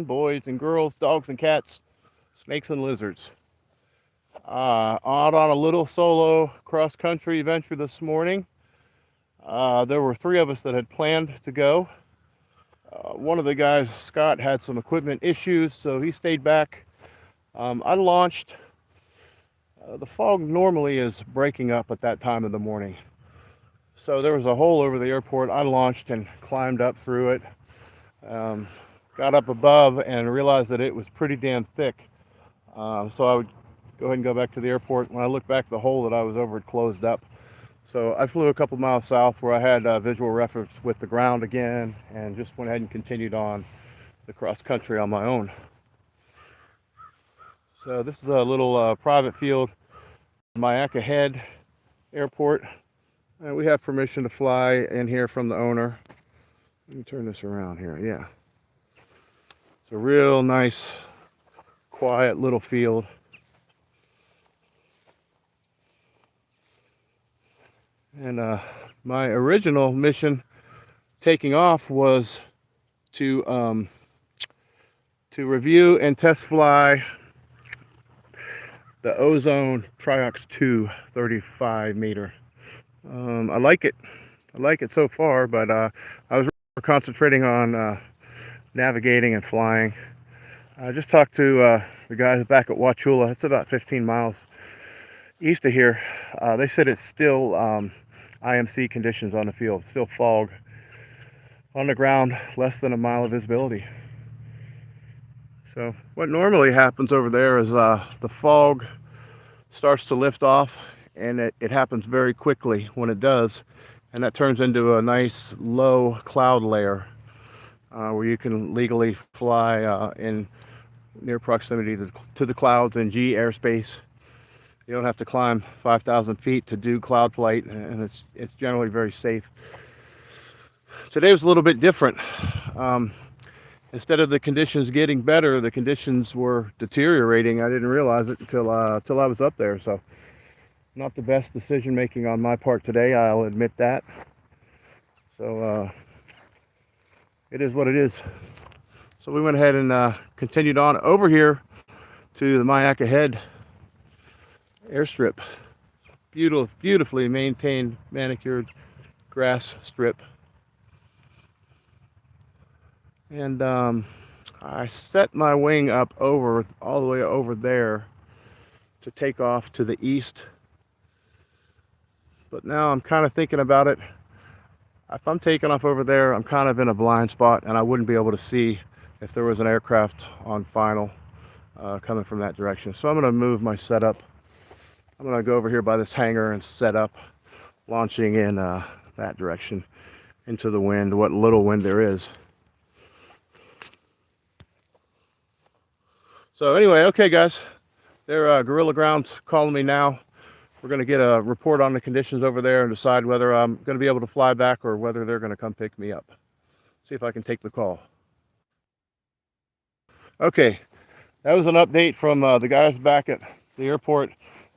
Boys and girls, dogs and cats, snakes and lizards. Out on a little solo cross country adventure this morning. There were three of us that had planned to go. One of the guys, Scott, had some equipment issues, so he stayed back. I launched. The fog normally is breaking up at that time of the morning. So there was a hole over the airport. I launched and climbed up through it. Um, got up above and realized that it was pretty damn thick. So I would go ahead and go back to the airport. When I looked back, the hole that I was over had closed up. So I flew a couple miles south where I had visual reference with the ground again and just went ahead and continued on the cross country on my own. So this is a little private field, Myakka Head Airport. And we have permission to fly in here from the owner. Let me turn this around here. Yeah. It's a real nice, quiet little field. And my original mission taking off was to review and test fly the Ozone Triox 2 35 meter. I like it. I like it so far, but I was concentrating on navigating and flying. I just talked to the guys back at Wauchula. It's about 15 miles east of here. They said it's still IMC conditions on the field, still fog on the ground, less than a mile of visibility. So what normally happens over there is the fog starts to lift off, and it happens very quickly when it does, and that turns into a nice low cloud layer where you can legally fly in near proximity to the clouds in G airspace. You don't have to climb 5,000 feet to do cloud flight, and it's generally very safe. Today was a little bit different. Instead of the conditions getting better, the conditions were deteriorating. I didn't realize it until I was up there. So, not the best decision making on my part today. I'll admit that. So, it is what it is. So we went ahead and continued on over here to the Myakka Head airstrip. Beautifully maintained, manicured grass strip. And I set my wing up all the way over there to take off to the east. But now I'm kind of thinking about it. If I'm taking off over there, I'm kind of in a blind spot, and I wouldn't be able to see if there was an aircraft on final coming from that direction. So I'm going to move my setup. I'm going to go over here by this hangar and set up, launching in that direction into the wind, what little wind there is. So anyway, okay guys, they're Gorilla Grounds calling me now. We're going to get a report on the conditions over there and decide whether I'm going to be able to fly back or whether they're going to come pick me up. See if I can take the call. Okay, that was an update from the guys back at the airport.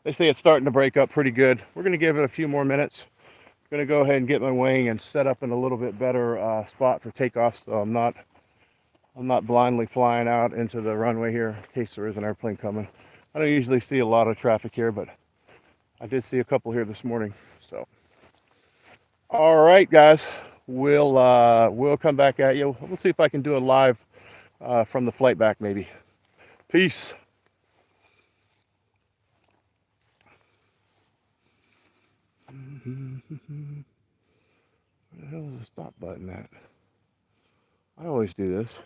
They say it's starting to break up pretty good. We're going to give it a few more minutes. I'm going to go ahead and get my wing and set up in a little bit better spot for takeoff, so I'm not blindly flying out into the runway here in case there is an airplane coming. I don't usually see a lot of traffic here, but I did see a couple here this morning. So, all right, guys, we'll come back at you. We'll see if I can do a live from the flight back, maybe. Peace. Where the hell is the stop button at? I always do this.